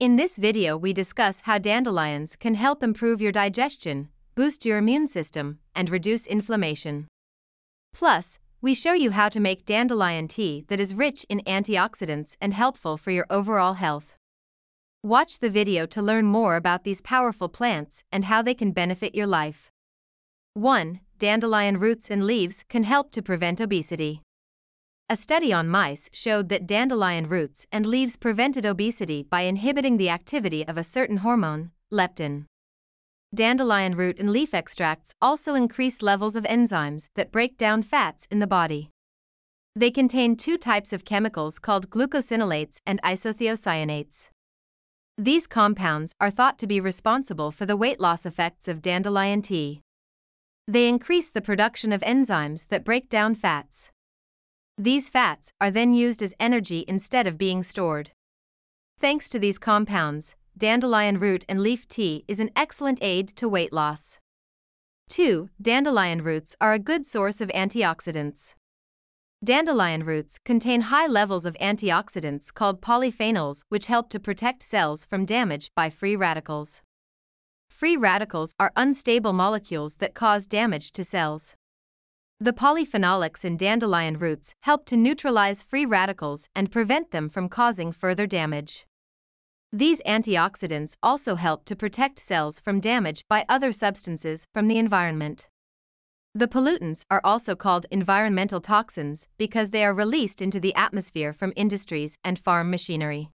In this video we discuss how dandelions can help improve your digestion, boost your immune system, and reduce inflammation. Plus, we show you how to make dandelion tea that is rich in antioxidants and helpful for your overall health. Watch the video to learn more about these powerful plants and how they can benefit your life. 1. Dandelion roots and leaves can help to prevent obesity. A study on mice showed that dandelion roots and leaves prevented obesity by inhibiting the activity of a certain hormone, leptin. Dandelion root and leaf extracts also increase levels of enzymes that break down fats in the body. They contain two types of chemicals called glucosinolates and isothiocyanates. These compounds are thought to be responsible for the weight loss effects of dandelion tea. They increase the production of enzymes that break down fats. These fats are then used as energy instead of being stored. Thanks to these compounds, dandelion root and leaf tea is an excellent aid to weight loss. 2. Dandelion roots are a good source of antioxidants. Dandelion roots contain high levels of antioxidants called polyphenols, which help to protect cells from damage by free radicals. Free radicals are unstable molecules that cause damage to cells. The polyphenolics in dandelion roots help to neutralize free radicals and prevent them from causing further damage. These antioxidants also help to protect cells from damage by other substances from the environment. The pollutants are also called environmental toxins because they are released into the atmosphere from industries and farm machinery.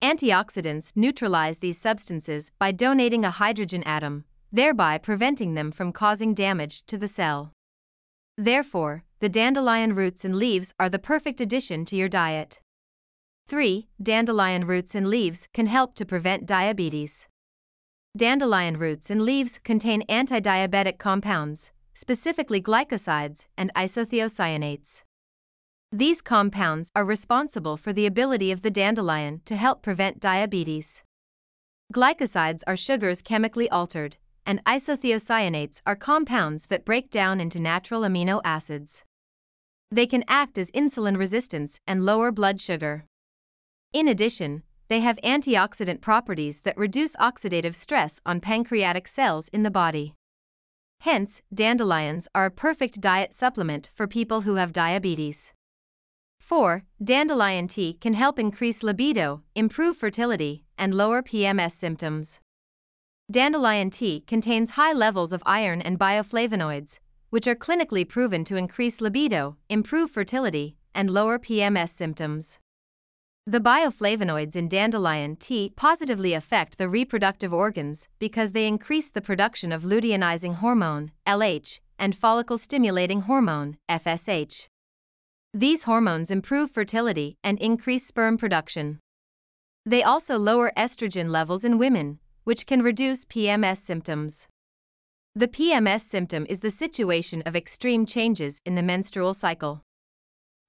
Antioxidants neutralize these substances by donating a hydrogen atom, thereby preventing them from causing damage to the cell. Therefore, the dandelion roots and leaves are the perfect addition to your diet. 3. Dandelion roots and leaves can help to prevent diabetes. Dandelion roots and leaves contain anti-diabetic compounds, specifically glycosides and isothiocyanates. These compounds are responsible for the ability of the dandelion to help prevent diabetes. Glycosides are sugars chemically altered, and isothiocyanates are compounds that break down into natural amino acids. They can act as insulin resistance and lower blood sugar. In addition, they have antioxidant properties that reduce oxidative stress on pancreatic cells in the body. Hence, dandelions are a perfect diet supplement for people who have diabetes. 4. Dandelion tea can help increase libido, improve fertility, and lower PMS symptoms. Dandelion tea contains high levels of iron and bioflavonoids, which are clinically proven to increase libido, improve fertility, and lower PMS symptoms. The bioflavonoids in dandelion tea positively affect the reproductive organs because they increase the production of luteinizing hormone, LH, and follicle-stimulating hormone, FSH. These hormones improve fertility and increase sperm production. They also lower estrogen levels in women, which can reduce PMS symptoms. The PMS symptom is the situation of extreme changes in the menstrual cycle.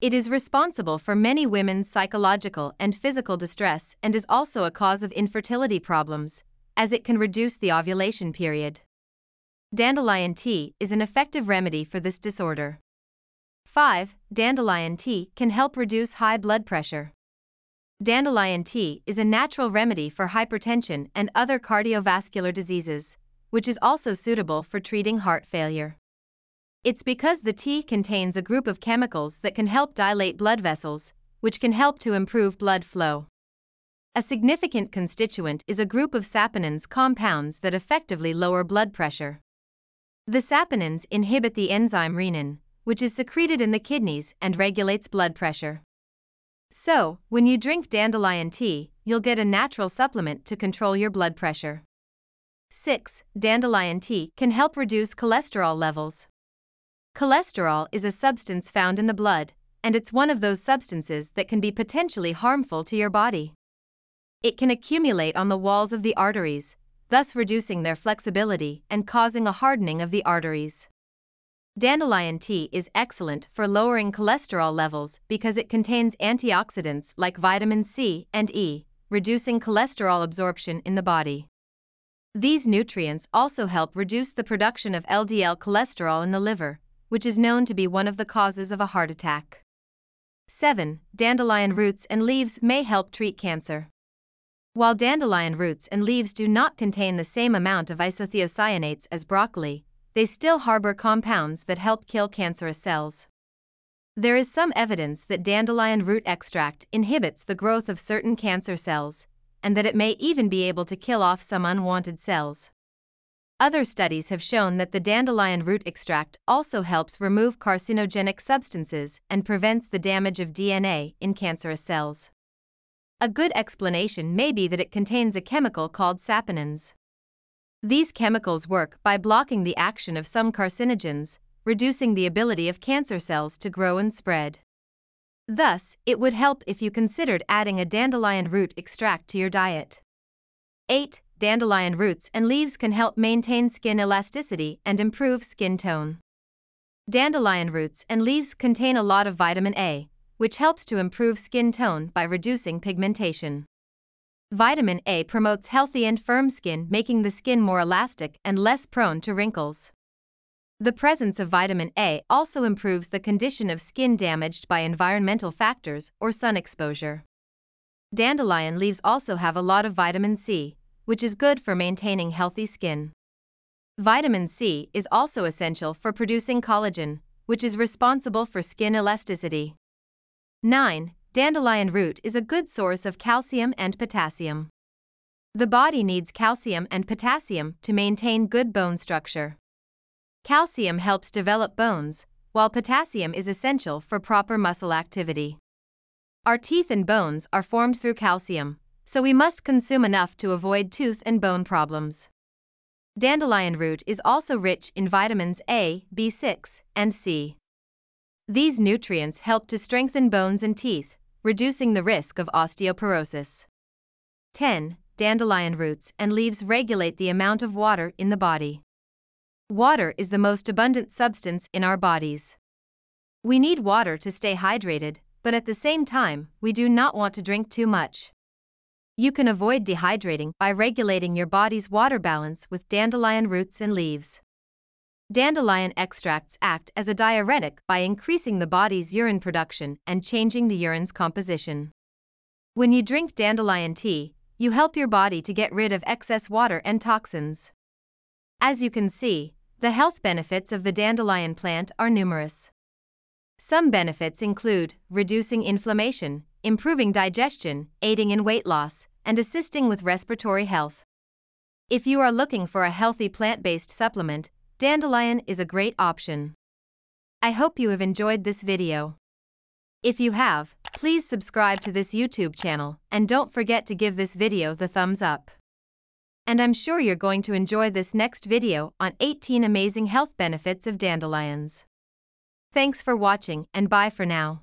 It is responsible for many women's psychological and physical distress and is also a cause of infertility problems, as it can reduce the ovulation period. Dandelion tea is an effective remedy for this disorder. 5. Dandelion tea can help reduce high blood pressure. Dandelion tea is a natural remedy for hypertension and other cardiovascular diseases, which is also suitable for treating heart failure. It's because the tea contains a group of chemicals that can help dilate blood vessels, which can help to improve blood flow. A significant constituent is a group of saponins compounds that effectively lower blood pressure. The saponins inhibit the enzyme renin, which is secreted in the kidneys and regulates blood pressure. So, when you drink dandelion tea, you'll get a natural supplement to control your blood pressure. 6. Dandelion tea can help reduce cholesterol levels. Cholesterol is a substance found in the blood, and it's one of those substances that can be potentially harmful to your body. It can accumulate on the walls of the arteries, thus reducing their flexibility and causing a hardening of the arteries. Dandelion tea is excellent for lowering cholesterol levels because it contains antioxidants like vitamin C and E, reducing cholesterol absorption in the body. These nutrients also help reduce the production of LDL cholesterol in the liver, which is known to be one of the causes of a heart attack. 7. Dandelion roots and leaves may help treat cancer. While dandelion roots and leaves do not contain the same amount of isothiocyanates as broccoli, they still harbor compounds that help kill cancerous cells. There is some evidence that dandelion root extract inhibits the growth of certain cancer cells, and that it may even be able to kill off some unwanted cells. Other studies have shown that the dandelion root extract also helps remove carcinogenic substances and prevents the damage of DNA in cancerous cells. A good explanation may be that it contains a chemical called saponins. These chemicals work by blocking the action of some carcinogens, reducing the ability of cancer cells to grow and spread. Thus, it would help if you considered adding a dandelion root extract to your diet. 8. Dandelion roots and leaves can help maintain skin elasticity and improve skin tone. Dandelion roots and leaves contain a lot of vitamin A, which helps to improve skin tone by reducing pigmentation. Vitamin A promotes healthy and firm skin, making the skin more elastic and less prone to wrinkles. The presence of vitamin A also improves the condition of skin damaged by environmental factors or sun exposure. Dandelion leaves also have a lot of vitamin C, which is good for maintaining healthy skin. Vitamin C is also essential for producing collagen, which is responsible for skin elasticity. 9. Dandelion root is a good source of calcium and potassium. The body needs calcium and potassium to maintain good bone structure. Calcium helps develop bones, while potassium is essential for proper muscle activity. Our teeth and bones are formed through calcium, so we must consume enough to avoid tooth and bone problems. Dandelion root is also rich in vitamins A, B6, and C. These nutrients help to strengthen bones and teeth, reducing the risk of osteoporosis. 10. Dandelion roots and leaves regulate the amount of water in the body. Water is the most abundant substance in our bodies. We need water to stay hydrated, but at the same time, we do not want to drink too much. You can avoid dehydrating by regulating your body's water balance with dandelion roots and leaves. Dandelion extracts act as a diuretic by increasing the body's urine production and changing the urine's composition. When you drink dandelion tea, you help your body to get rid of excess water and toxins. As you can see, the health benefits of the dandelion plant are numerous. Some benefits include reducing inflammation, improving digestion, aiding in weight loss, and assisting with respiratory health. If you are looking for a healthy plant-based supplement, dandelion is a great option. I hope you have enjoyed this video. If you have, please subscribe to this YouTube channel and don't forget to give this video the thumbs up. And I'm sure you're going to enjoy this next video on 18 amazing health benefits of dandelions. Thanks for watching and bye for now.